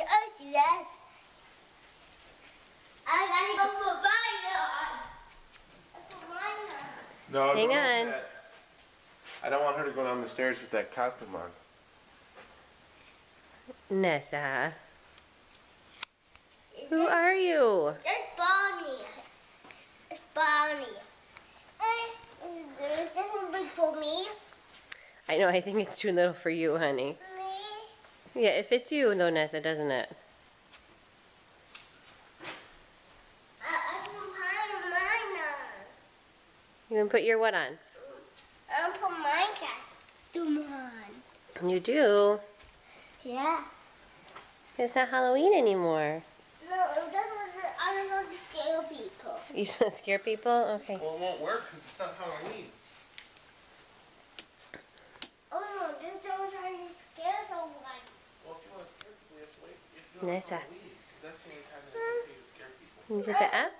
I do this. I gotta go put mine on. Put mine on. No, hang don't on. open that. I don't want her to go down the stairs with that costume on. Nessa, who are you? It's Bonnie. It's Bonnie. Is this one big for me? I know, I think it's too little for you, honey. Me? Yeah, it fits you though, Nessa, doesn't it? I can put mine on. You can put your what on? I'll put my costume on. You do. Yeah. It's not Halloween anymore. No, I just want to scare people. You just want to scare people? Okay. Well, it won't work because it's not Halloween. Oh no, just don't try to scare someone. Well, if you want to scare people, you have to wait. If you don't Nessa. Halloween, because that's the only time that it's okay to scare people. Can you zip it up?